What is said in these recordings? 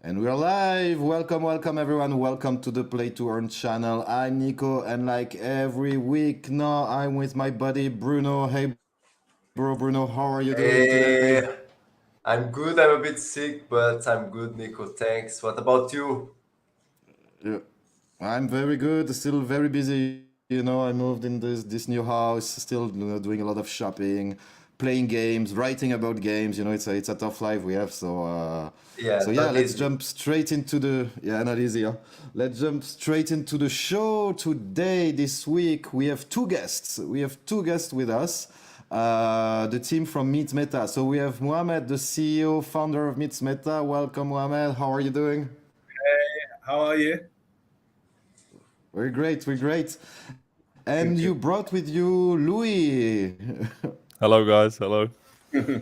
And we're live. Welcome everyone. Welcome to the Play to Earn channel. I'm Nico, and like every week now, I'm with my buddy Bruno. Hey, bro, Bruno, how are you doing today? I'm good. I'm a bit sick, but I'm good, Nico. Thanks. What about you? Yeah, I'm very good. Still very busy. I moved in this new house. Still doing a lot of shopping, playing games, writing about games. It's a tough life we have. So Yeah, yeah, not let's easy. jump straight into the not easy. Huh? Let's jump straight into the show today. This week we have two guests. We have two guests with us. The team from MeetsMeta. So we have Mohammed, the CEO, founder of MeetsMeta. Welcome, Mohammed. How are you doing? How are you? We're great. We're great. And you Good, good. brought with you Louis. Hello, guys. Hello. Hey,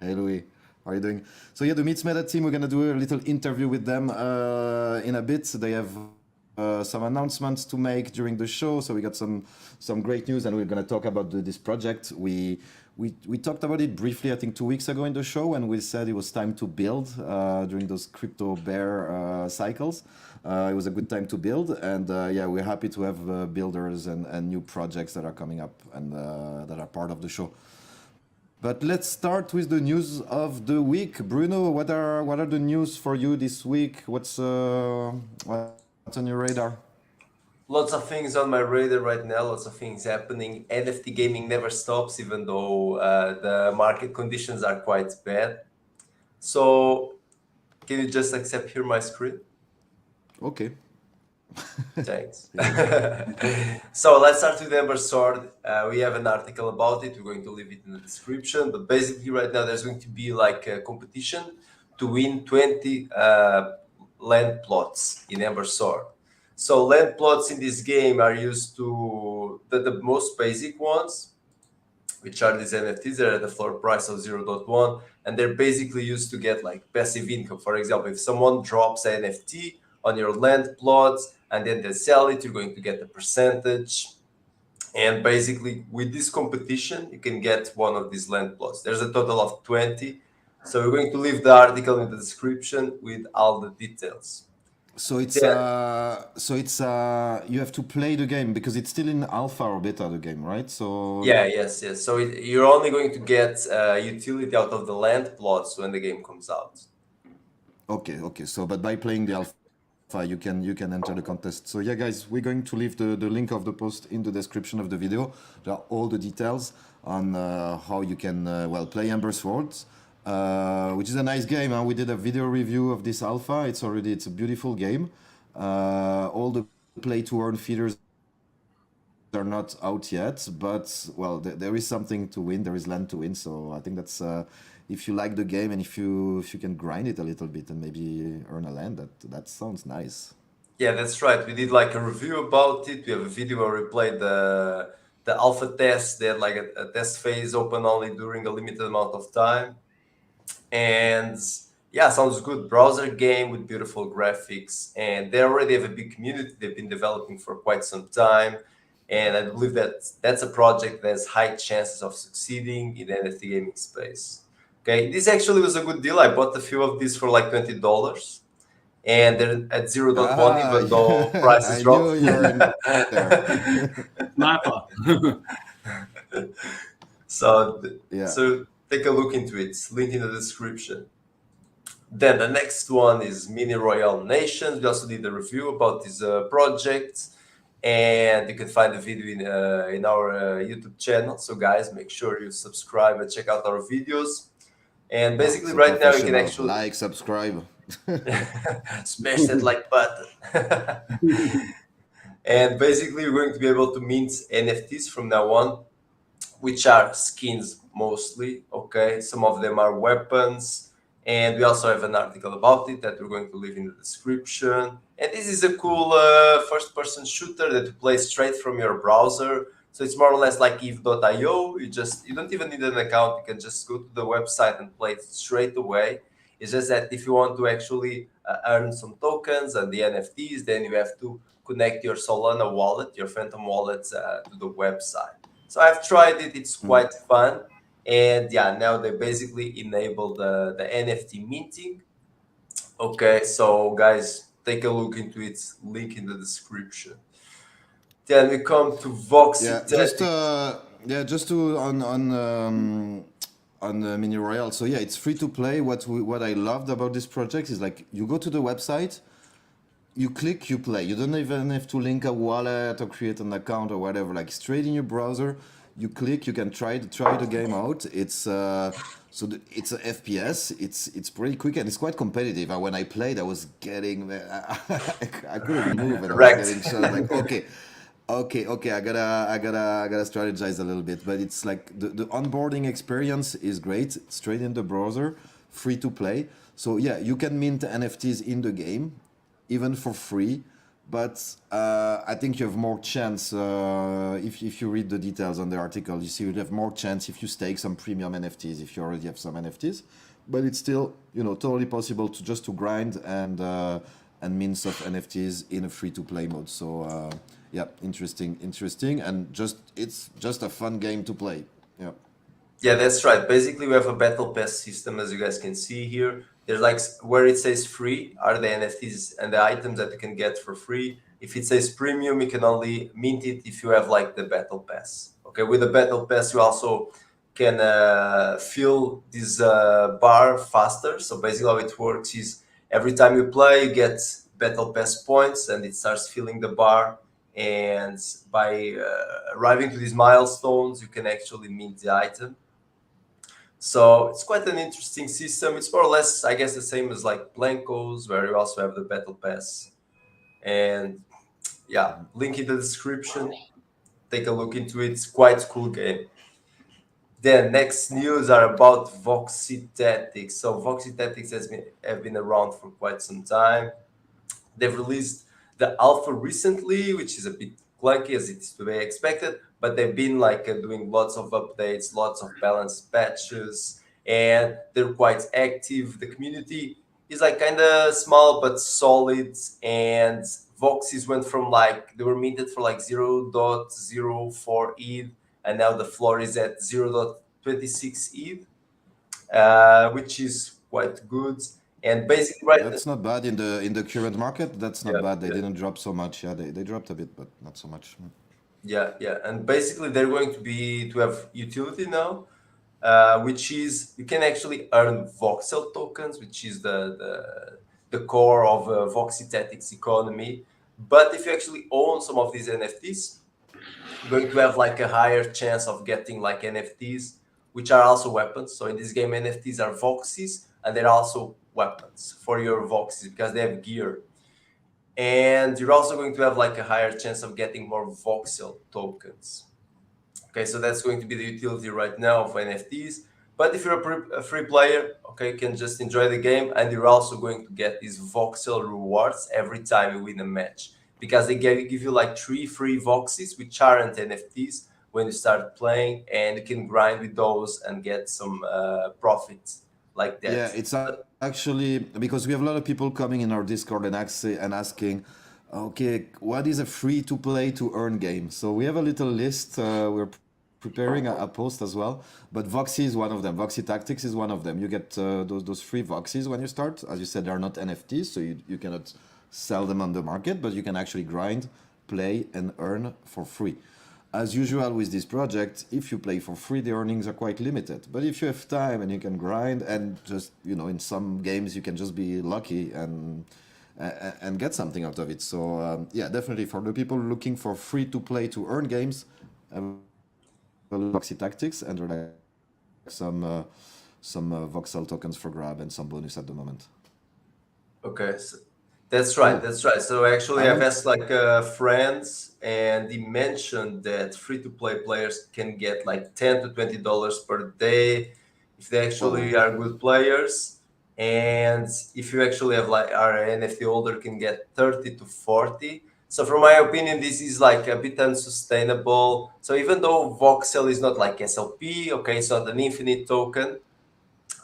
Louis. How are you doing? So yeah, the Meets Meta team, we're gonna do a little interview with them in a bit. They have some announcements to make during the show, so we got some great news, and we're gonna talk about this project. We talked about it briefly, I think 2 weeks ago in the show, and we said it was time to build during those crypto bear cycles. It was a good time to build, and yeah, we're happy to have builders and new projects that are coming up and that are part of the show. But let's start with the news of the week. Bruno, what are the news for you this week? What's on your radar? Lots of things on my radar right now. Lots of things happening. NFT gaming never stops, even though the market conditions are quite bad. So, can you just accept here my screen? Okay. Thanks. Yeah. So let's start with Ember Sword. We have an article about it. We're going to leave it in the description. But basically, right now, there's going to be like a competition to win 20 land plots in Ember Sword. So land plots in this game are used to the most basic ones, which are these NFTs. They're at the floor price of 0.1, and they're basically used to get like passive income. For example, if someone drops an NFT on your land plots and then they sell it, you're going to get a percentage. And basically, with this competition, you can get one of these land plots. There's a total of 20. So we're going to leave the article in the description with all the details. So it's Yeah, you have to play the game because it's still in alpha or beta the game, right? So yes. So you're only going to get utility out of the land plots when the game comes out. okay. So but by playing the alpha, you can enter the contest. So yeah, guys, we're going to leave the link of the post in the description of the video. There are all the details on how you can play Ember Swords, which is a nice game. Huh? We did a video review of this alpha. It's a beautiful game. All the play to earn feeders are not out yet, but there is something to win. There is land to win. So I think that's if you like the game and if you can grind it a little bit and maybe earn a land, that sounds nice. Yeah, that's right. We did like a review about it. We have a video where we played the alpha test. They had like a test phase open only during a limited amount of time. And yeah, sounds good. Browser game with beautiful graphics. And they already have a big community. They've been developing for quite some time. And I believe that that's a project that has high chances of succeeding in the NFT gaming space. Okay, this actually was a good deal. I bought a few of these for like $20. And they're at 0.1, Ah, even though prices I knew dropped. you were in there. Sniper. So, Yeah. so take a look into it. Link in the description. Then the next one is Mini Royale Nations. We also did a review about this project, and you can find the video in our YouTube channel. So guys, make sure you subscribe and check out our videos. And basically, So right now you can professional. actually Like, subscribe. smash that like button. And basically, we're going to be able to mint NFTs from now on, which are skins mostly. Okay, some of them are weapons, and we also have an article about it that we're going to leave in the description. And this is a cool first-person shooter that you play straight from your browser. So it's more or less like Eve.io. You don't even need an account. You can just go to the website and play it straight away. It's just that if you want to actually earn some tokens and the NFTs, then you have to connect your Solana wallet, your Phantom wallet, to the website. So I've tried it. It's quite fun. And yeah, now they basically enable the NFT minting. Okay, so guys, take a look into it. Link in the description. Then we come to Voxie Tactics. Just to on Mini Royale. So yeah, it's free to play. What I loved about this project is like you go to the website, you click, you play. You don't even have to link a wallet or create an account or whatever. Like straight in your browser, you click, you can try the game out. It's it's a FPS. It's pretty quick and it's quite competitive. When I played, I was getting I couldn't move and I was Wrecked. getting shot. Like okay. I gotta strategize a little bit. But it's like the onboarding experience is great. Straight in the browser, free to play. So yeah, you can mint NFTs in the game even for free. But I think you have more chance if you read the details on the article. You see, you have more chance if you stake some premium NFTs if you already have some NFTs. But it's still totally possible to just to grind and mint some NFTs in a free to play mode. So yeah, interesting, and it's just a fun game to play. Yeah. Yeah, that's right. Basically, we have a battle pass system, as you guys can see here. There's like where it says free are the NFTs and the items that you can get for free. If it says premium, you can only mint it if you have like the battle pass. Okay, with the battle pass, you also can fill this bar faster. So basically, how it works is every time you play, you get battle pass points, and it starts filling the bar. And by arriving to these milestones, you can actually mint the item. So it's quite an interesting system. It's more or less, I guess, the same as like Blancos, where you also have the battle pass. And yeah, link in the description. Take a look into it. It's quite a cool game. Then next news are about Voxie Tactics. So Voxie Tactics have been around for quite some time. They've released the alpha recently, which is a bit clunky as it is to be expected, but they've been like doing lots of updates, lots of balanced patches, and they're quite active. The community is like kind of small but solid, and Voxies went from like they were minted for like 0.04 ETH, and now the floor is at 0.26 ETH, which is quite good. And basically, right. That's not bad in the current market. That's not Yeah, bad. They yeah. didn't drop so much. Yeah, they dropped a bit, but not so much. Yeah, and basically they're going to have utility now, which is you can actually earn voxel tokens, which is the core of Voxie Tactics economy. But if you actually own some of these NFTs, you're going to have like a higher chance of getting like NFTs, which are also weapons. So in this game, NFTs are Voxies, and they're also weapons for your Voxies because they have gear. And you're also going to have like a higher chance of getting more voxel tokens. Okay, so that's going to be the utility right now of NFTs. But if you're a free player, okay, you can just enjoy the game, and you're also going to get these voxel rewards every time you win a match, because they give you like 3 free voxies, which aren't NFTs, when you start playing, and you can grind with those and get some profits like that. Yeah, it's actually because we have a lot of people coming in our Discord and asking, okay, what is a free to play to earn game? So we have a little list. We're preparing a post as well, but Voxie is one of them. Voxie Tactics is one of them. You get those free Voxies when you start. As you said, they're not NFTs, so you cannot sell them on the market, but you can actually grind, play, and earn for free. As usual with this project, if you play for free, the earnings are quite limited. But if you have time and you can grind, and just in some games you can just be lucky and get something out of it. So yeah, definitely for the people looking for free to play to earn games, Voxie Tactics, and there are some voxel tokens for grab and some bonus at the moment. Okay, so that's right. That's right. So actually, I've asked like friends, and he mentioned that free-to-play players can get like $10 to $20 per day if they actually are good players, and if you actually have like are an NFT holder, can get 30 to 40. So from my opinion, this is like a bit unsustainable. So even though voxel is not like SLP, okay, it's not an infinite token,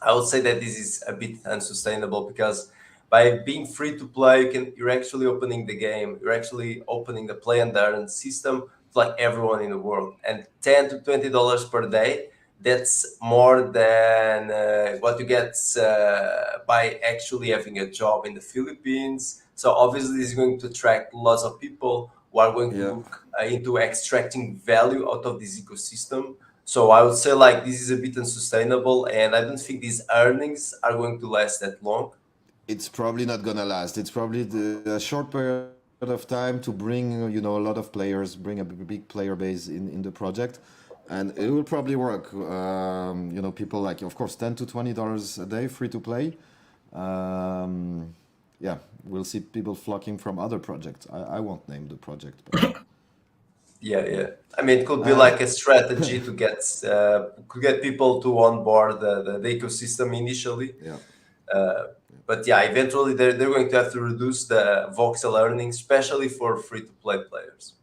I would say that this is a bit unsustainable, because by being free to play, you're actually opening the game. You're actually opening the play and earn system to like everyone in the world. And $10 to $20 per day, that's more than what you get by actually having a job in the Philippines. So obviously this is going to attract lots of people who are going to Yeah. look into extracting value out of this ecosystem. So I would say like this is a bit unsustainable, and I don't think these earnings are going to last that long. It's probably not gonna last. It's probably a short period of time to bring, a lot of players, bring a big player base in the project, and it will probably work. People like, of course, $10 to $20 a day, free to play. Yeah, we'll see people flocking from other projects. I won't name the project, but Yeah. I mean, it could be like a strategy to get people to onboard the ecosystem initially. yeah. But yeah, eventually they're going to have to reduce the voxel earnings, especially for free-to-play players.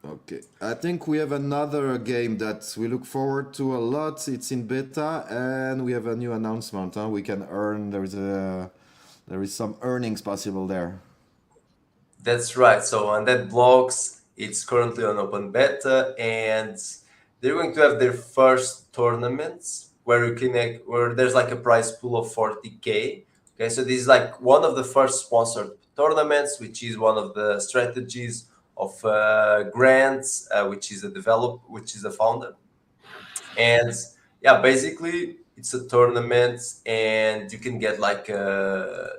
Okay, I think we have another game that we look forward to a lot. It's in beta, and we have a new announcement. We can earn. There is some earnings possible there. That's right. So Undead Blocks, it's currently on open beta, and they're going to have their first tournaments where where there's like a prize pool of 40K. Okay, so this is like one of the first sponsored tournaments, which is one of the strategies of Grants, which is a founder. And yeah, basically it's a tournament, and you can get like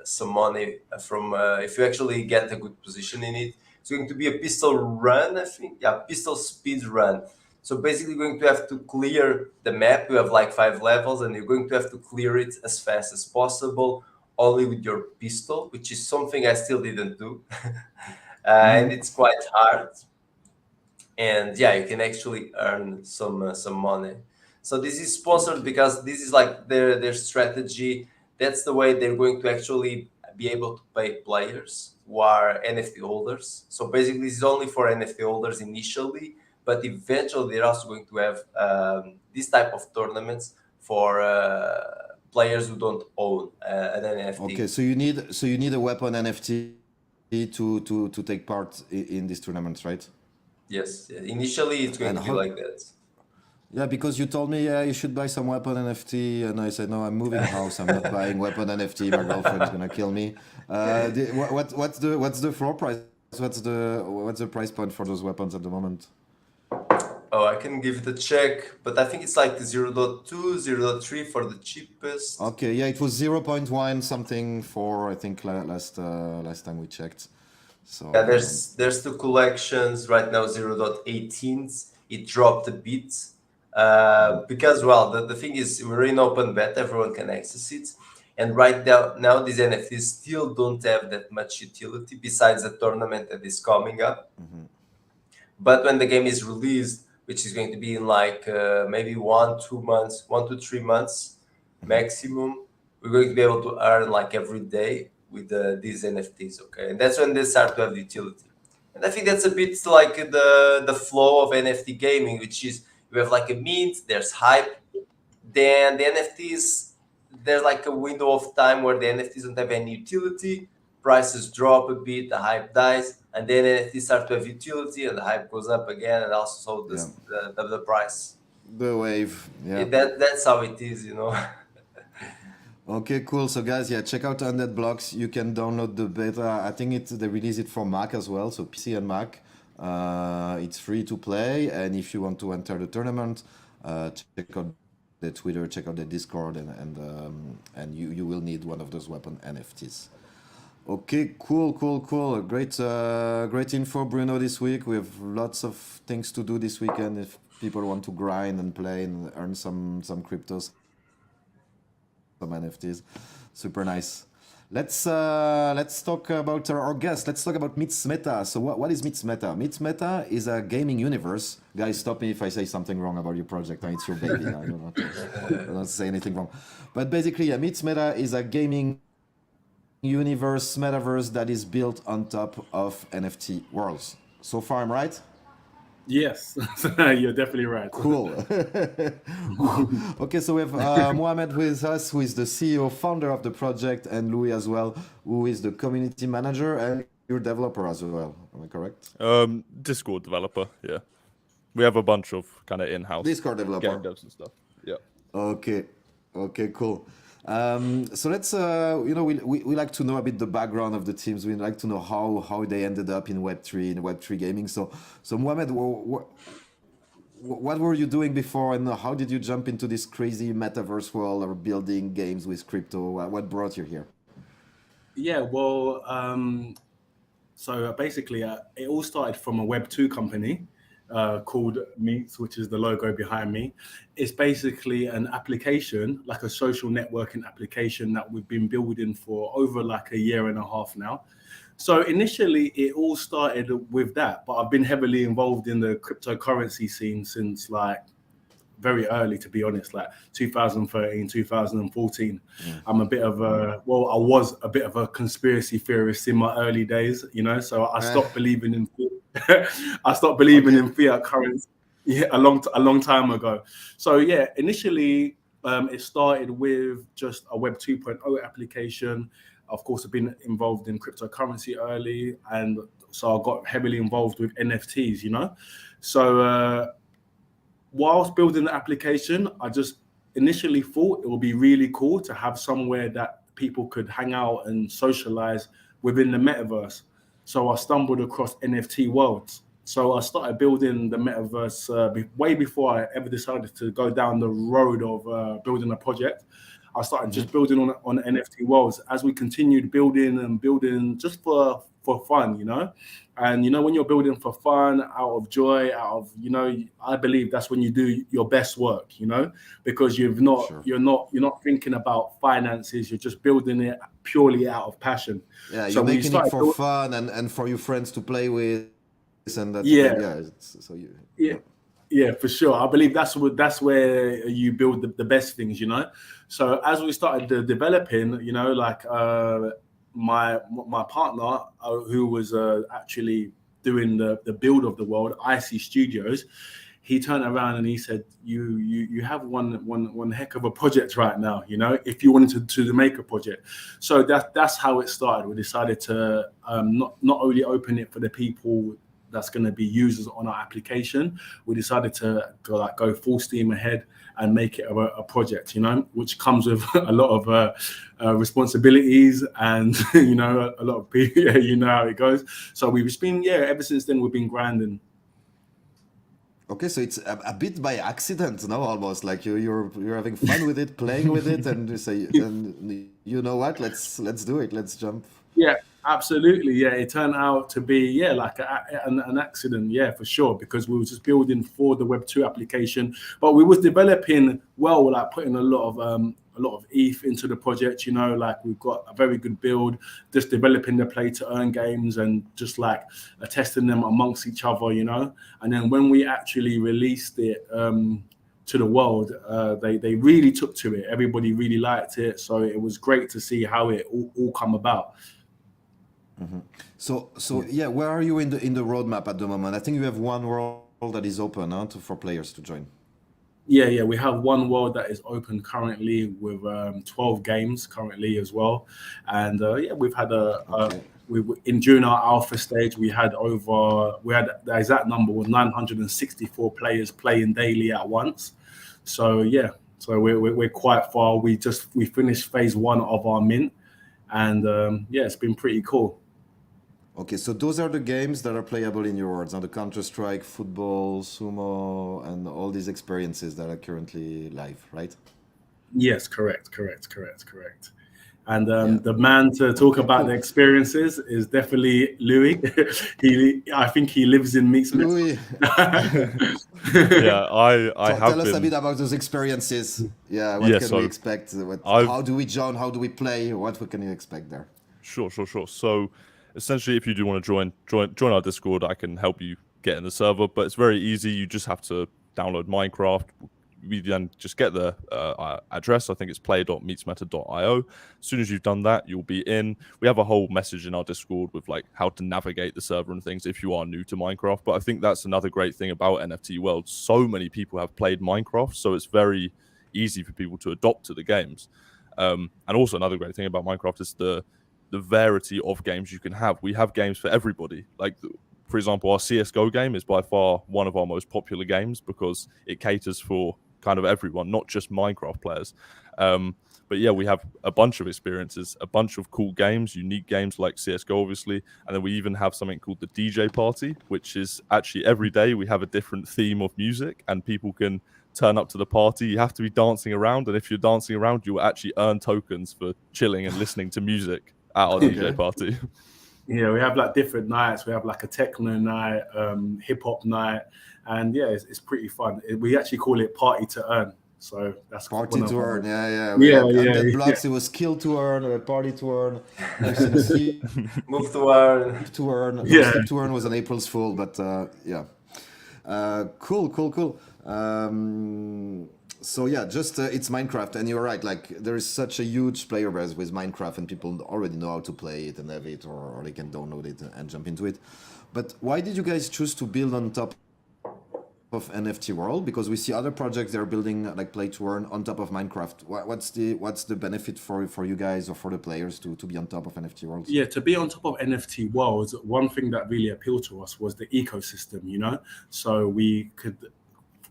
some money from if you actually get a good position in it. It's going to be a pistol run, I think. Yeah, pistol speed run. So basically, you're going to have to clear the map. You have like 5 levels, and you're going to have to clear it as fast as possible, only with your pistol, which is something I still didn't do, and it's quite hard. And yeah, you can actually earn some money. So this is sponsored because this is like their strategy. That's the way they're going to actually be able to pay players who are NFT holders. So basically, this is only for NFT holders initially, but eventually they're also going to have this type of tournaments for players who don't own an NFT. Okay, so you need a weapon NFT to take part in these tournaments, right? Yes, initially it's going And to be how- like that. Yeah, because you told me, yeah, you should buy some weapon NFT, and I said, no, I'm moving house. I'm not buying weapon NFT. My girlfriend is gonna kill me. What's the floor price? What's the price point for those weapons at the moment? Oh, I can give it a check, but I think it's like 0.2, 0.3 for the cheapest. Okay, yeah, it was 0.1 something for I think last time we checked. So Yeah, there's 2 collections right now, 0.18. It dropped a bit because, well, the thing is we're in open beta, everyone can access it. And right now these NFTs still don't have that much utility besides the tournament that is coming up. But when the game is released, which is going to be in like maybe 1 to 3 months maximum, we're going to be able to earn like every day with these NFTs, okay? And that's when they start to have utility. And I think that's a bit like the flow of NFT gaming, which is you have like a mint, there's hype, then the NFTs, there's like a window of time where the NFTs don't have any utility, prices drop a bit, the hype dies, and then NFTs start to have utility, and the hype goes up again, and also the price. the wave, yeah. That's how it is, you know. Okay, cool. So guys, yeah, check out Undead Blocks. You can download the beta. I think they release it for Mac as well, so PC and Mac. It's free to play, and if you want to enter the tournament, check out the Twitter, check out the Discord, and you will need one of those weapon NFTs. Okay, cool. Great info, Bruno, this week. We have lots of things to do this weekend if people want to grind and play and earn some cryptos, some NFTs. Super nice. Let's talk about our guest. Let's talk about MeetsMeta. So what is MeetsMeta? MeetsMeta is a gaming universe. Guys, stop me if I say something wrong about your project. It's your baby. I don't say anything wrong. But basically, yeah, MeetsMeta is a gaming universe, metaverse that is built on top of NFT Worlds. So far, I'm right? Yes, you're definitely right. Cool. Okay, so we have Mohammed with us, who is the CEO, founder of the project, and Louis as well, who is the community manager and your developer as well. Am I correct? Discord developer, yeah. We have a bunch of kind of in-house Discord developer. game devs and stuff. Yeah. Okay, okay, cool. So let's, we like to know a bit the background of the teams. We like to know how they ended up in Web3 gaming. So Mohammed, what were you doing before, and how did you jump into this crazy metaverse world or building games with crypto? What brought you here? Yeah, well, so basically, it all started from a Web2 company called Meets, which is the logo behind me. It's basically an application, like a social networking application that we've been building for over like a year and a half now. So initially, it all started with that, but I've been heavily involved in the cryptocurrency scene since like very early, to be honest, like 2013, 2014. I'm a bit of I was a bit of a conspiracy theorist in my early days, so I stopped believing in I stopped believing in fiat currency a long time ago. So yeah, initially it started with just a Web 2.0 application. Of course, I've been involved in cryptocurrency early, and so I got heavily involved with NFTs, so whilst building the application, I just initially thought it would be really cool to have somewhere that people could hang out and socialize within the metaverse. So I stumbled across NFT Worlds. So I started building the metaverse way before I ever decided to go down the road of building a project. I started just building on NFT Worlds as we continued building and building just for fun. And when you're building for fun, out of joy, I believe that's when you do your best work, because you're not thinking about finances. You're just building it purely out of passion. Yeah, So you're making it for fun and for your friends to play with, and that. Yeah, for sure. I believe that's where you build the best things, So as we started developing, my partner, who was actually doing the build of the world, IC Studios, he turned around and he said, "You have one heck of a project right now. If you wanted to make a project." So that's how it started. We decided to not only open it for the people that's going to be users on our application, we decided to go full steam ahead and make it a project, which comes with a lot of responsibilities and, a lot of people, how it goes. So we've just been, ever since then, we've been grinding. Okay, so it's a bit by accident, no? Almost like you're having fun with it, playing with it, and you say, and you know what? Let's do it. Let's jump. Yeah, absolutely. Yeah, it turned out to be like an accident. Yeah, for sure, because we were just building for the Web2 application, but we was developing well, like putting a lot of ETH into the project. Like we've got a very good build, just developing the play to earn games and just like testing them amongst each other. And then when we actually released it to the world, they really took to it. Everybody really liked it, so it was great to see how it all come about. So where are you in the roadmap at the moment? I think you have one world that is open for players to join. Yeah, we have one world that is open currently with 12 games currently as well, and we've had during our alpha stage the exact number was 964 players playing daily at once. So we're quite far. We finished phase 1 of our mint, and it's been pretty cool. Okay, so those are the games that are playable in your worlds, the Counter-Strike, football, sumo, and all these experiences that are currently live, right? Yes, correct. And the man to talk about the experiences is definitely Louis. I think he lives in MeetsMeta. Louis. Yeah, I have tell us been... a bit about those experiences. Yeah, what can we expect? How do we join? How do we play? What can you expect there? Sure. So essentially, if you do want to join our Discord, I can help you get in the server, but it's very easy. You just have to download Minecraft. We then just get the address. I think it's play.meetsmeta.io. As soon as you've done that, you'll be in. We have a whole message in our Discord with like how to navigate the server and things if you are new to Minecraft. But I think that's another great thing about NFT Worlds. So many people have played Minecraft, so it's very easy for people to adopt to the games. And also another great thing about Minecraft is the variety of games you can have. We have games for everybody. Like, for example, our CSGO game is by far one of our most popular games because it caters for kind of everyone, not just Minecraft players. But yeah, we have a bunch of experiences, a bunch of cool games, unique games like CSGO, obviously. And then we even have something called the DJ party, which is actually every day we have a different theme of music and people can turn up to the party. You have to be dancing around. And if you're dancing around, you'll actually earn tokens for chilling and listening to music at our DJ party. Yeah, we have like different nights. We have like a techno night, hip hop night. And yeah, it's pretty fun. We actually call it party to earn. So that's party to earn, yeah. Yeah. Blocks, it was kill to earn, party to earn, move to earn. To earn. No, Yeah. sleep to earn was an April's Fool, but yeah. Cool. So yeah, just it's Minecraft, and you're right. Like there is such a huge player base with Minecraft, and people already know how to play it and have it, or they can download it and jump into it. But why did you guys choose to build on top of NFT World? Because we see other projects they're building like play to earn on top of Minecraft. What's the benefit for you guys or for the players to be on top of NFT Worlds? Yeah, to be on top of NFT Worlds, one thing that really appealed to us was the ecosystem, you know? So we could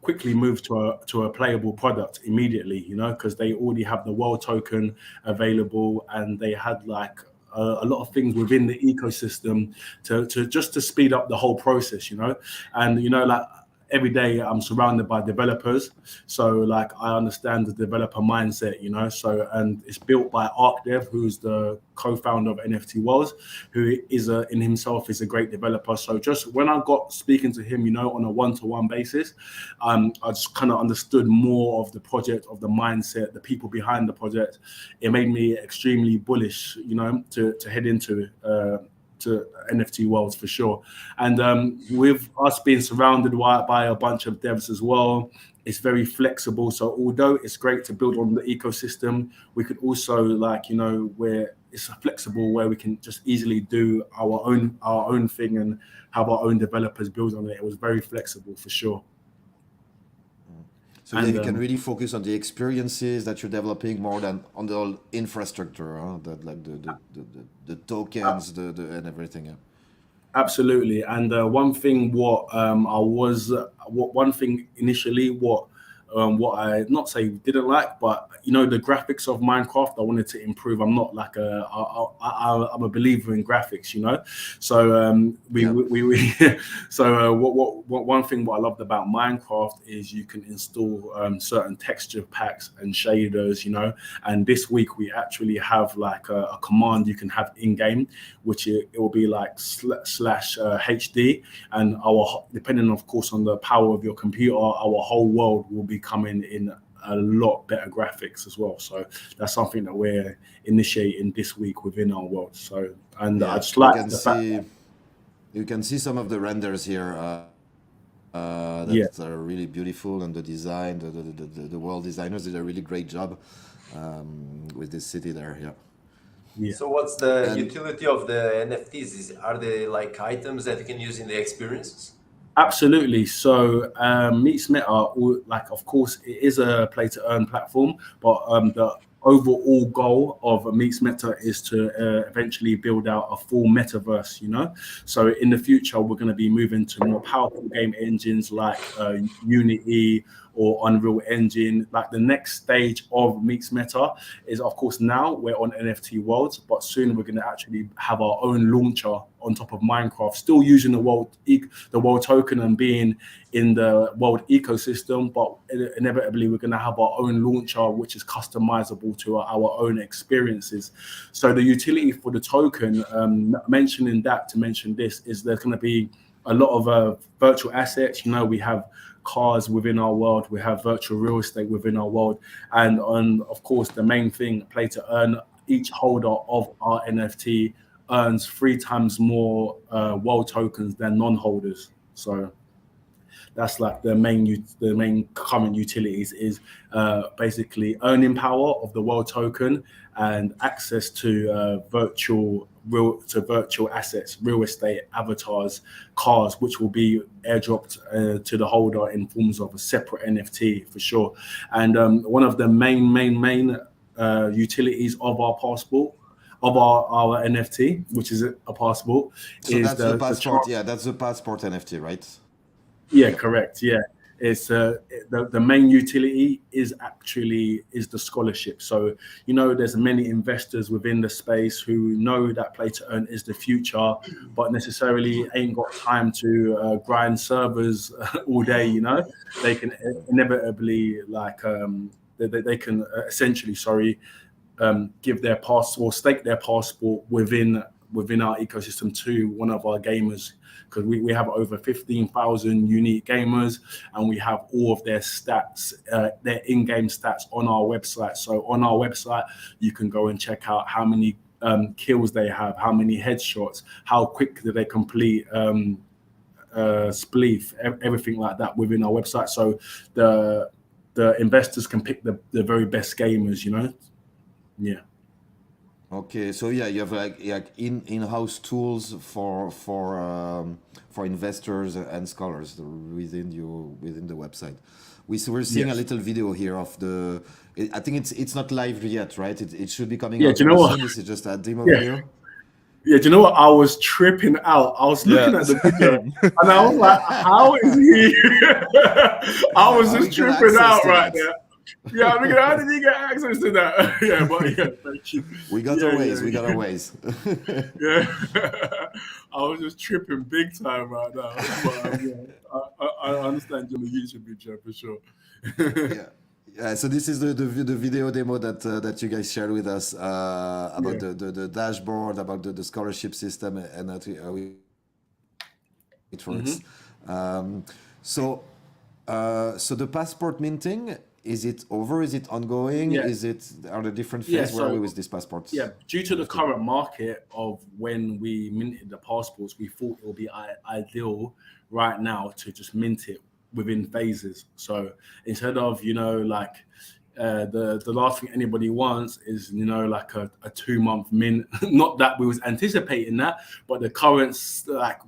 quickly move to a playable product immediately, you know, because they already have the world token available and they had like a lot of things within the ecosystem to speed up the whole process, you know? And, you know, like every day I'm surrounded by developers. So like I understand the developer mindset, you know, so, and it's built by ArcDev, who's the co-founder of NFT Worlds, who is in himself is a great developer. So just when I got speaking to him, you know, on a one-to-one basis, I just kind of understood more of the project, of the mindset, the people behind the project. It made me extremely bullish, you know, to head into to NFT Worlds for sure. And with us being surrounded by a bunch of devs as well, it's very flexible. So although it's great to build on the ecosystem, we could also like, you know, where it's flexible, where we can just easily do our own thing and have our own developers build on it. It was very flexible for sure. So yeah, you can really focus on the experiences that you're developing more than on the whole infrastructure, that like the tokens, and everything. Yeah. Absolutely. And one thing one thing initially what I not say didn't like, but you know, the graphics of Minecraft, I wanted to improve. I'm not like I'm a believer in graphics, you know. So one thing what I loved about Minecraft is you can install certain texture packs and shaders, you know. And this week we actually have like a command you can have in game, which it will be like /HD, and depending of course on the power of your computer, our whole world will be coming in a lot better graphics as well. So that's something that we're initiating this week within our world. So, and I just like you can see some of the renders here that are really beautiful, and the design, the world designers did a really great job with this city there. Yeah. So what's the utility of the NFTs? Are they like items that you can use in the experiences? Absolutely. So MeetsMeta, like of course it is a play to earn platform, but the overall goal of MeetsMeta is to eventually build out a full metaverse, you know. So in the future we're going to be moving to more powerful game engines like Unity or Unreal Engine. Like the next stage of MeetsMeta is, of course, now we're on NFT Worlds, but soon we're going to actually have our own launcher on top of Minecraft, still using the world token and being in the world ecosystem, but inevitably we're going to have our own launcher which is customizable to our own experiences. So the utility for the token, mentioning that to mention this, is there's going to be a lot of virtual assets. You know, we have cars within our world, we have virtual real estate within our world, and of course the main thing, play to earn, each holder of our NFT earns 3 times more world tokens than non-holders. So that's like the main current utilities is basically earning power of the world token and access to virtual assets, real estate, avatars, cars, which will be airdropped to the holder in forms of a separate NFT for sure. And one of the main utilities of our passport, of our NFT, which is a passport, so is that's the passport. That's the passport NFT, right? Yeah, correct. Yeah, It's the main utility is the scholarship. So there's many investors within the space who know that play to earn is the future, but necessarily ain't got time to grind servers all day. They can inevitably they can essentially give their passport, stake their passport within our ecosystem to one of our gamers, because we have over 15,000 unique gamers, and we have all of their stats, their in-game stats on our website. So on our website, you can go and check out how many kills they have, how many headshots, how quick do they complete spleef, everything like that within our website. So the investors can pick the very best gamers, Yeah. Okay, so yeah, you have like in-house tools for investors and scholars within the website. We're seeing a little video here of the. I think it's not live yet, right? It should be coming out do you know what? soon. This is just a demo Yeah. video. Yeah, do you know what? I was tripping out. I was looking at the video, same. and I was like, "How is he?" I was How just we get tripping access out to right that? there. Yeah, I mean, how did he get access to that? Yeah, but yeah, thank you. We got our ways. We got our ways. Yeah, I was just tripping big time right now. But yeah, I understand you're on the YouTube video for sure. Yeah. Yeah, so this is the video demo that you guys shared with us about the dashboard, about the scholarship system, and how it works. So the passport minting, is it over? Is it ongoing? Yeah. Are there different phases? Where are we with these passports? Yeah, due to the current market of when we minted the passports, we thought it would be ideal right now to just mint it within phases. So instead of the last thing anybody wants is like a 2-month mint. Not that we was anticipating that, but the current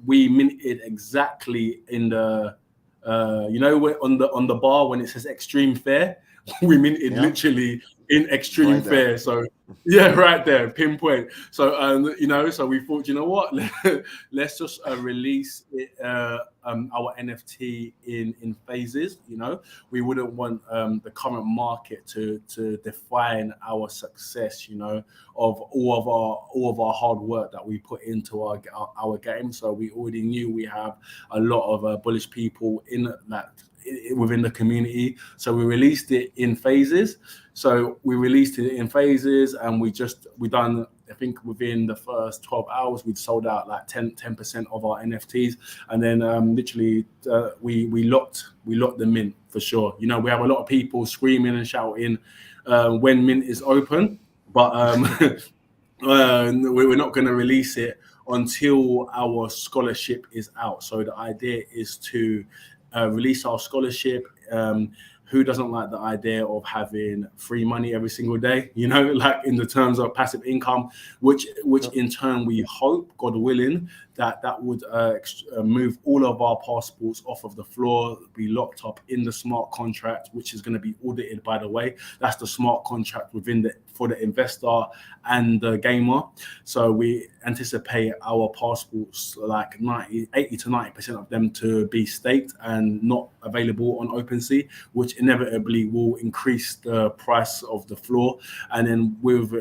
we minted exactly in the on the bar when it says extreme fair, we minted literally in extreme Right there. fair. So yeah, right there, pinpoint. So so we thought, what, let's just release it, our NFT in phases. We wouldn't want the current market to define our success, of all of our hard work that we put into our game. So we already knew we have a lot of bullish people in that within the community. So we released it in phases. And we done, I think within the first 12 hours, we'd sold out like 10% of our NFTs. And then literally we locked the mint for sure. We have a lot of people screaming and shouting when mint is open, but we're not going to release it until our scholarship is out. So the idea is to release our scholarship. Who doesn't like the idea of having free money every single day, like in the terms of passive income, which in turn we hope, God willing, that would move all of our passports off of the floor, be locked up in the smart contract, which is going to be audited, by the way. That's the smart contract for the investor and the gamer. So we anticipate our passports, like 80 to 90% of them, to be staked and not available on OpenSea, which inevitably will increase the price of the floor. And then with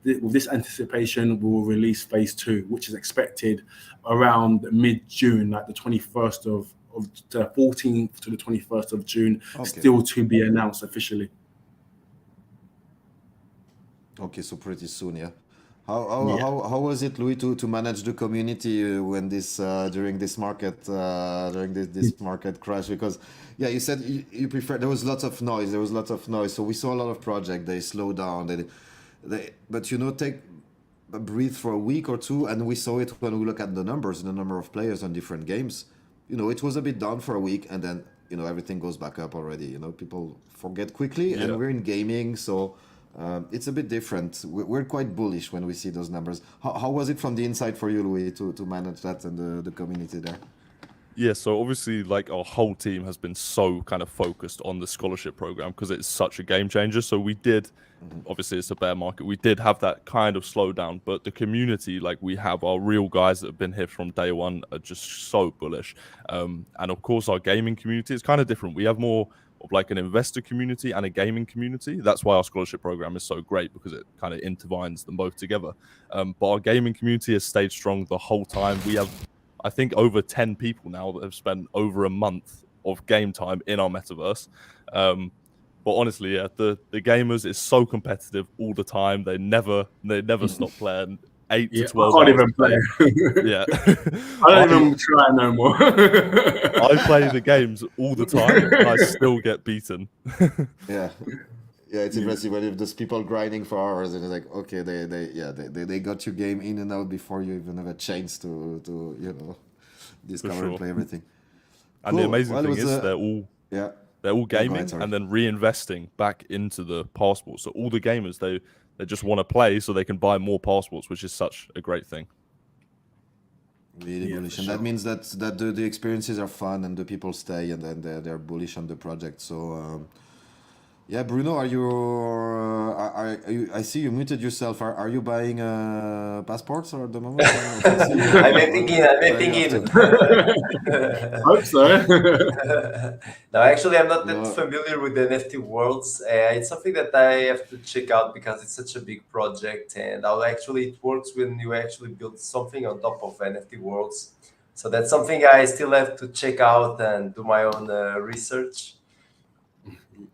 this anticipation, we will release phase 2, which is expected around mid-June, like the 21st of the 14th to the 21st of June, still to be announced officially. Okay, so pretty soon, yeah. How was it, Louis, to manage the community when during this market market crash? Because you said you prefer. There was lots of noise. So we saw a lot of projects. They slowed down. But take a breathe for a week or two, and we saw it when we look at the numbers, the number of players on different games. It was a bit down for a week, and then everything goes back up already. People forget quickly, and we're in gaming, so. It's a bit different. We're quite bullish when we see those numbers. How was it from the inside for you, Louis, to manage that and the community there? Yeah, so obviously, like our whole team has been so kind of focused on the scholarship program because it's such a game changer. So we did, obviously, it's a bear market. We did have that kind of slowdown, but the community, like we have our real guys that have been here from day one, are just so bullish. And of course, our gaming community is kind of different. We have more of like an investor community and a gaming community. That's why our scholarship program is so great because it kind of intertwines them both together. But our gaming community has stayed strong the whole time. We have, I think, over 10 people now that have spent over a month of game time in our metaverse. But honestly, yeah, the gamers is so competitive all the time. They never stop playing 8 to 12 I can't hours even a day. play. Yeah. I don't even try no more. I play the games all the time and I still get beaten. Yeah. Yeah, it's impressive when if there's people grinding for hours and it's like, okay, they got your game in and out before you even have a chance to discover sure. and play everything. And the amazing Well, it thing was, is they're all yeah. gaming go ahead, sorry. and then reinvesting back into the passports. So all the gamers, they just want to play so they can buy more passports, which is such a great thing. Really bullish, and that means that the experiences are fun and the people stay, and then they're bullish on the project. So yeah, Bruno, are you? I see you muted yourself. Are you buying passports or at the moment? I'm thinking. Hope so. No, actually, I'm not that No. familiar with the NFT Worlds. It's something that I have to check out because it's such a big project, and how actually it works when you actually build something on top of NFT Worlds. So that's something I still have to check out and do my own research.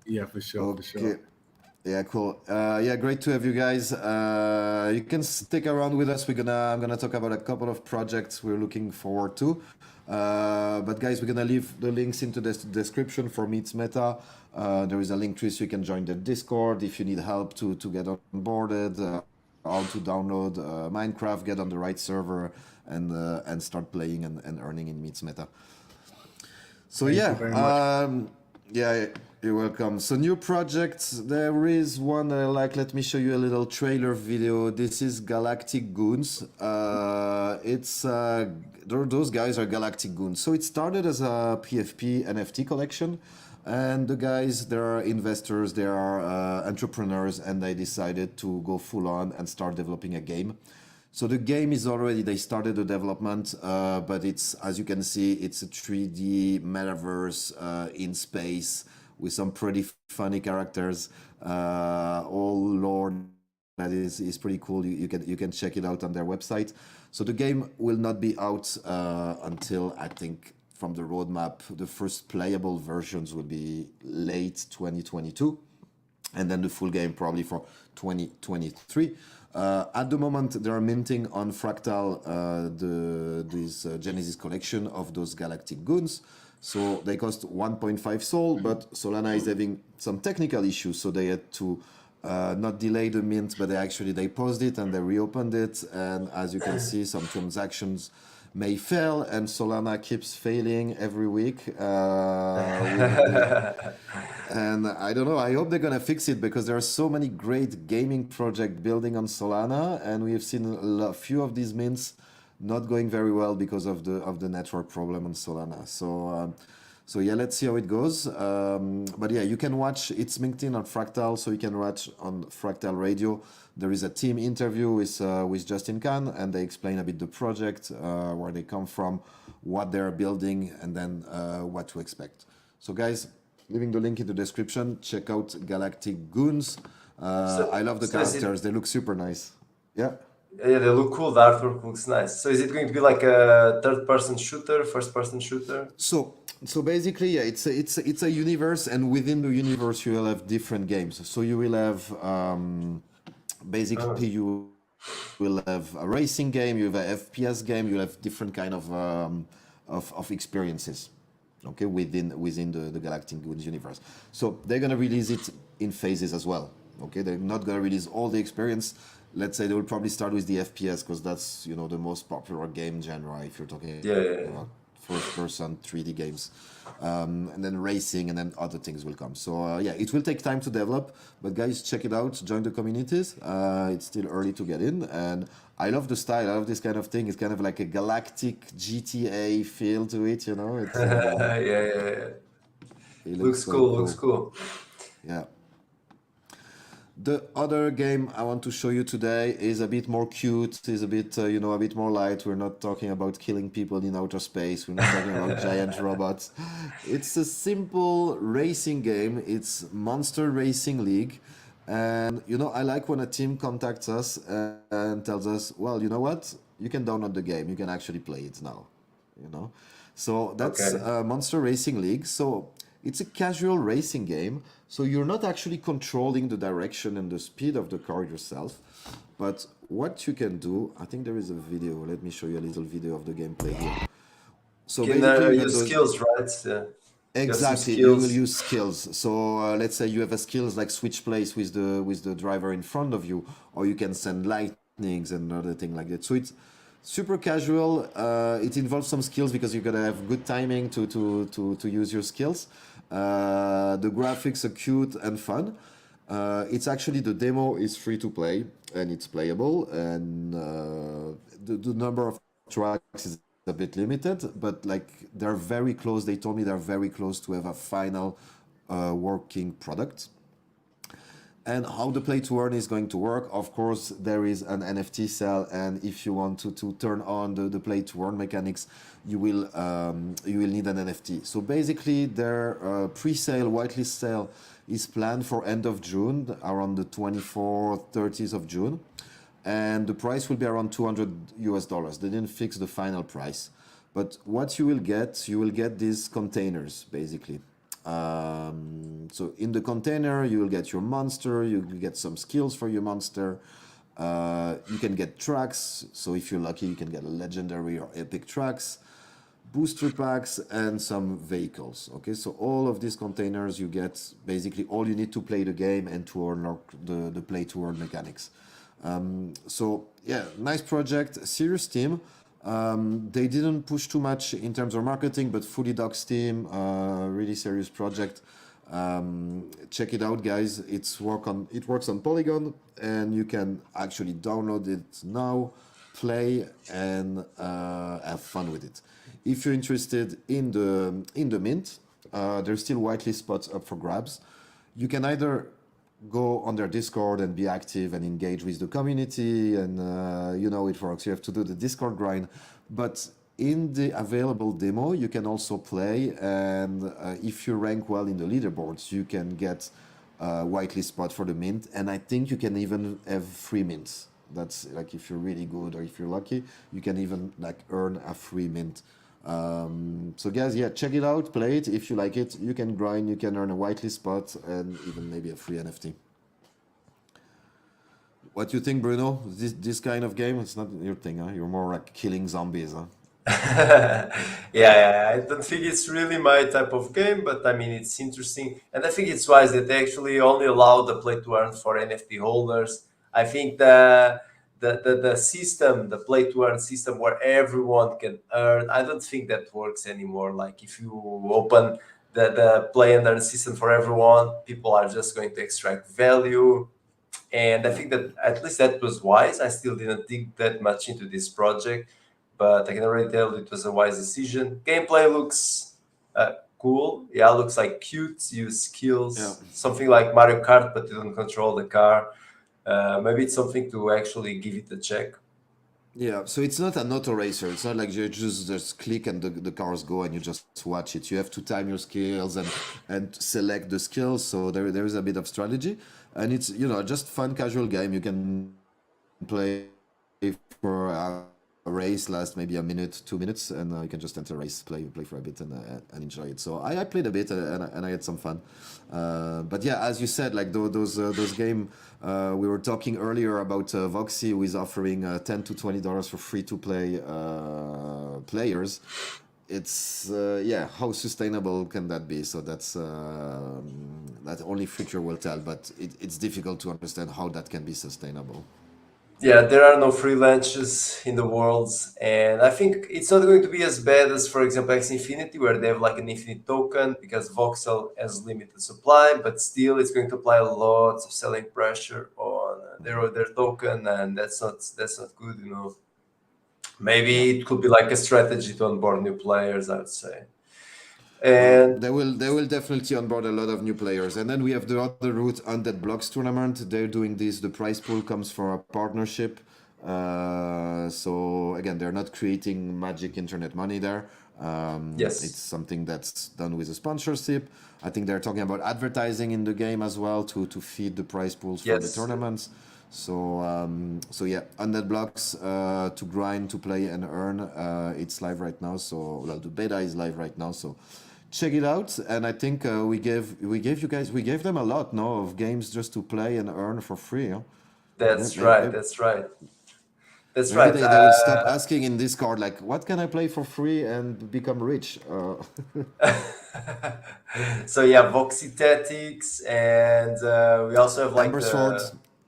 Yeah, for sure, for sure. Yeah, cool. Yeah, great to have you guys. You can stick around with us. I'm gonna talk about a couple of projects we're looking forward to. But guys, we're gonna leave the links into the description for MeetsMeta. There is a link tree so you can join the Discord if you need help to get onboarded, how to download Minecraft, get on the right server, and start playing and earning in MeetsMeta. So Thank you very much. yeah, you're welcome. So new projects, there is one let me show you a little trailer video. This is Galactic Goons. Those guys are Galactic Goons. So it started as a PFP NFT collection, and the guys, they are investors, they are entrepreneurs, and they decided to go full on and start developing a game. So the game is already, they started the development, but it's, as you can see, it's a 3D metaverse in space with some pretty funny characters. All lore that is pretty cool. You can check it out on their website. So the game will not be out until, I think, from the roadmap, the first playable versions will be late 2022, and then the full game probably for 2023. At the moment, they are minting on Fractal this Genesis collection of those Galactic Goons. So they cost 1.5 Sol, but Solana is having some technical issues, so they had to not delay the mint, but they paused it and they reopened it. And as you can see, some transactions may fail, and Solana keeps failing every week. And I don't know, I hope they're gonna fix it because there are so many great gaming projects building on Solana, and we have seen a few of these mints not going very well because of the network problem on Solana. So yeah, let's see how it goes. But yeah, you can watch, it's LinkedIn on Fractal, so you can watch on Fractal Radio. There is a team interview with Justin Khan, and they explain a bit the project, where they come from, what they're building, and then what to expect. So guys, leaving the link in the description, check out Galactic Goons. I love the characters, they look super nice. Yeah. Yeah, they look cool. The artwork looks nice. So is it going to be like a third-person shooter, first-person shooter? So basically, yeah, it's a universe, and within the universe you will have different games. So you will have basically you will have a racing game, you have a FPS game, you have different kind of experiences. Okay, within the Galactic Goons universe. So they're gonna release it in phases as well. Okay, they're not gonna release all the experience. Let's say they will probably start with the FPS because that's the most popular game genre if you're talking about first-person 3D games, and then racing, and then other things will come. So yeah, it will take time to develop, but guys, check it out. Join the communities. It's still early to get in, and I love the style. I love this kind of thing. It's kind of like a galactic GTA feel to it, you know. It's Yeah. it Looks so cool. Looks cool. Yeah. The other game I want to show you today is a bit more cute, is a bit, a bit more light. We're not talking about killing people in outer space. We're not talking about giant robots. It's a simple racing game. It's Monster Racing League. And, I like when a team contacts us and tells us, well, you know what? You can download the game. You can actually play it now, So that's Okay. Monster Racing League. So it's a casual racing game, so you're not actually controlling the direction and the speed of the car yourself. But what you can do, I think there is a video. Let me show you a little video of the gameplay here. So You can basically, you got use those. skills, right? Got some Exactly, you will skills. use skills. So let's say you have a skills like switch place with the driver in front of you, or you can send lightnings and other thing like that. So it's super casual. It involves some skills because you gotta have good timing to use your skills. The graphics are cute and fun. It's actually the demo is free to play and it's playable, and the number of tracks is a bit limited, but like they're very close. They told me they're very close to have a final working product. And how the play to earn is going to work, of course, there is an NFT sale, and if you want to turn on the play to earn mechanics, you will need an NFT. So basically, their pre-sale whitelist sale is planned for end of June, around the 24th, 30th of June, and the price will be around $200. They didn't fix the final price, but what you will get these containers basically. So in the container, you will get your monster, you will get some skills for your monster. You can get tracks. So if you're lucky, you can get a legendary or epic tracks, booster packs, and some vehicles. Okay, so all of these containers, you get basically all you need to play the game and to unlock the play to earn mechanics. So yeah, nice project, serious team. They didn't push too much in terms of marketing, but fully docs team, really serious project. Check it out, guys. It works on Polygon, and you can actually download it now, play, and have fun with it. If you're interested in the mint, there's still whitelist spots up for grabs. You can either go on their Discord and be active and engage with the community, and it works. You have to do the Discord grind, but in the available demo, you can also play, and if you rank well in the leaderboards, you can get a whitelist spot for the mint, and I think you can even have free mints. That's like if you're really good or if you're lucky, you can even like earn a free mint. So guys, yeah, check it out, play it. If you like it, you can grind, you can earn a whitelist spot, and even maybe a free NFT. What do you think, Bruno? This kind of game, it's not your thing, huh? You're more like killing zombies, huh? Yeah, I don't think it's really my type of game, but I mean, it's interesting. And I think it's wise that they actually only allow the play to earn for NFT holders. I think the system, the play to earn system where everyone can earn, I don't think that works anymore. Like if you open the play and earn system for everyone, people are just going to extract value. And I think that at least that was wise. I still didn't dig that much into this project, but I can already tell it was a wise decision. Gameplay looks cool. Yeah, looks like cute. Use skills, Yeah. something like Mario Kart, but you don't control the car. Maybe it's something to actually give it a check. Yeah, so it's not an auto racer. It's not like you just click and the cars go and you just watch it. You have to time your skills and select the skills. So there is a bit of strategy, and it's just fun casual game. You can play for a race last maybe a minute, 2 minutes, and you can just enter a race, play for a bit and enjoy it. So I played a bit and I had some fun. But yeah, as you said, like those game. We were talking earlier about Voxie, who is offering $10 to $20 for free-to-play players. It's how sustainable can that be? So that's that only future will tell. But it's difficult to understand how that can be sustainable. Yeah, there are no free lunches in the worlds, and I think it's not going to be as bad as, for example, X Infinity, where they have like an infinite token because Voxel has limited supply, but still it's going to apply lots of selling pressure on their token, and that's not good, you know. Maybe Yeah. it could be like a strategy to onboard new players, I would say. Well, And they will definitely onboard a lot of new players, and then we have the other route, Undead Blocks tournament. They're doing this. The prize pool comes from a partnership. So again, they're not creating magic internet money there. yes, It's something that's done with a sponsorship. I think they're talking about advertising in the game as well to feed the prize pools for the yes, tournaments. So yeah, Undead Blocks to grind, to play and earn. It's live right now. So well, the beta is live right now. So check it out. And I think we gave them a lot, no, of games just to play and earn for free. Huh? that's right, that's right, that's Maybe right. they will stop asking in Discord like, what can I play for free and become rich? So yeah, Voxie Tactics, and we also have like Ember Sword,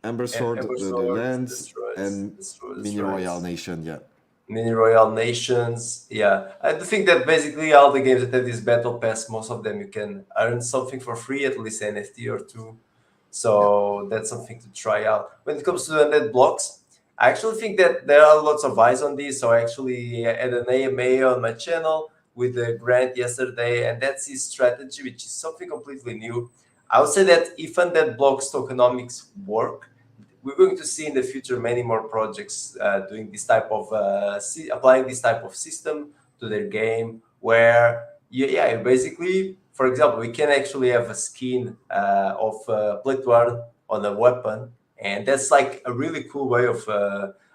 Ember Sword, Ember the Sword. lands, That's right. and That's Mini right. Royale Nation. Yeah. Mini Royale Nations. Yeah, I do think that basically all the games that have this battle pass, most of them you can earn something for free, at least NFT or two. Yeah. So that's something to try out. When it comes to Undead Blocks, I actually think that there are lots of eyes on this. So I actually had an AMA on my channel with the grant yesterday, and that's his strategy, which is something completely new. I would say that if Undead Blocks tokenomics work, we're going to see in the future many more projects doing this type of applying this type of system to their game, where yeah, basically, for example, we can actually have a skin of play to earn on a weapon, and that's like a really cool way of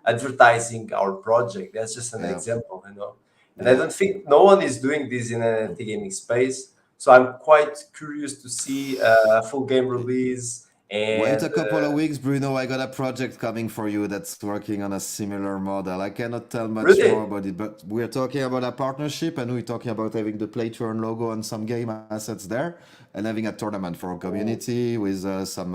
advertising our project. That's just an Yeah. example, you know. And I Yeah. don't think no one is doing this in an NFT gaming space. So I'm quite curious to see a full game release. Wait And a couple of weeks, Bruno. I got a project coming for you that's working on a similar model. I cannot tell much more really, about it, but we're talking about a partnership and we're talking about having the play to earn logo and some game assets there and having a tournament for our community with some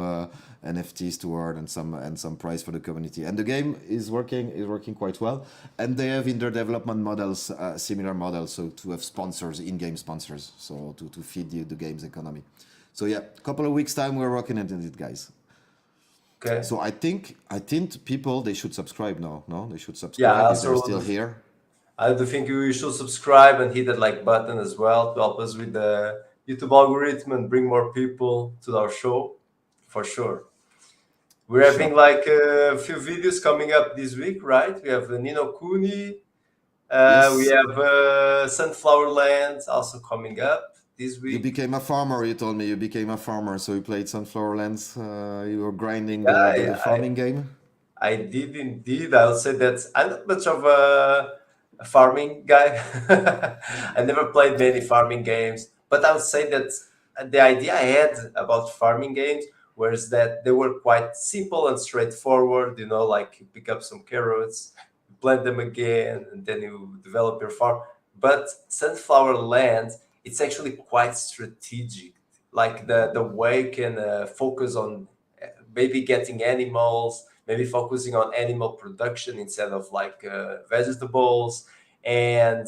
NFTs to earn and some prize for the community. And the game is working quite well. And they have in their development models similar models, so to have sponsors, in-game sponsors, so to feed the game's economy. So yeah, a couple of weeks time we're working on it, guys. okay. So I think people they should subscribe now. No, they should Yeah, I subscribe if they're also still here. I do think you should subscribe and hit that like button as well to help us with the YouTube algorithm and bring more people to our show, for sure. We're Sure. having like a few videos coming up this week, right? We have Nino Kuni, we Yes, have Sunflower Land also coming up this you week. became a farmer. You told me you became a farmer, so you played Sunflower Lands. You were grinding Yeah, the farming game. I did indeed. I would say that I'm not much of a farming guy. I never played many farming games, but I would say that the idea I had about farming games was that they were quite simple and straightforward. You know, like you pick up some carrots, you plant them again, and then you develop your farm. But Sunflower Land, it's actually quite strategic. Like the way you can focus on maybe getting animals, maybe focusing on animal production instead of like vegetables, and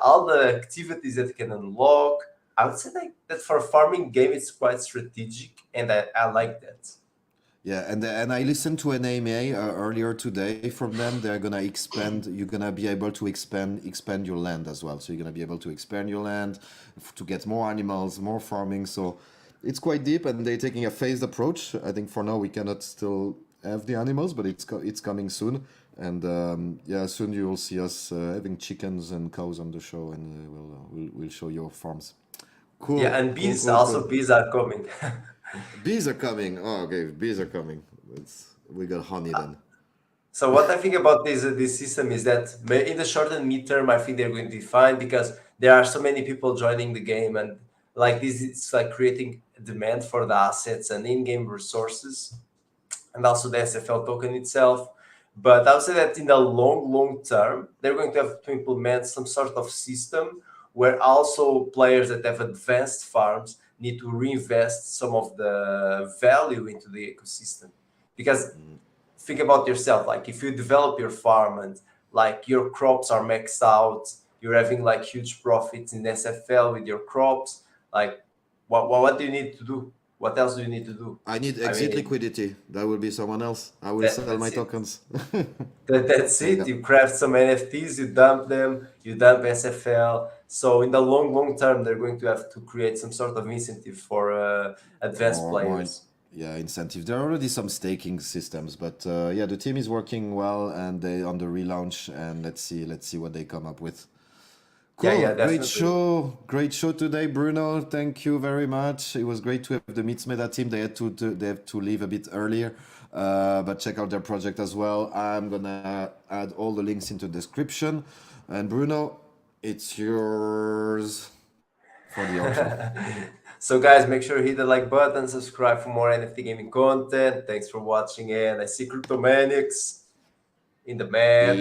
all the activities that you can unlock. I would say like that for a farming game, it's quite strategic, and I like that. Yeah, and I listened to an AMA earlier today from them. They're gonna expand. You're gonna be able to expand your land as well. So you're gonna be able to expand your land to get more animals, more farming. So it's quite deep, and they're taking a phased approach. I think for now we cannot still have the animals, but it's coming soon. And yeah, soon you will see us having chickens and cows on the show, and we'll show your farms. Yeah, Cool, and cool, bees cool, also cool. bees are coming. Bees are coming. Oh, okay. Bees are coming. We got honey then. So what I think about this system is that in the short and mid-term, I think they're going to be fine because there are so many people joining the game, and like this, it's like creating demand for the assets and in-game resources, and also the SFL token itself. But I would say that in the long term, they're going to have to implement some sort of system where also players that have advanced farms need to reinvest some of the value into the ecosystem, because think about yourself. Like if you develop your farm and like your crops are maxed out, you're having like huge profits in SFL with your crops. Like what do you need to do? What else do you need to do? I need I exit mean, liquidity. That will be someone else. I will That- sell my that's it. tokens. That's it. You craft some NFTs, you dump them, you dump SFL. So in the long term, they're going to have to create some sort of incentive for advanced players. Yeah, incentive. There are already some staking systems, but yeah, the team is working well, and they on the relaunch. And let's see what they come up with. Cool. Yeah, Great great show today, Bruno. Thank you very much. It was great to have the MeetsMeta team. They have to leave a bit earlier, but check out their project as well. I'm gonna add all the links into the description. And Bruno, it's yours for the outro. So guys, make sure to hit the like button, subscribe for more NFT gaming content. Thanks for watching, and I see Cryptomanics in the In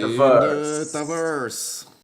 the metaverse. metaverse.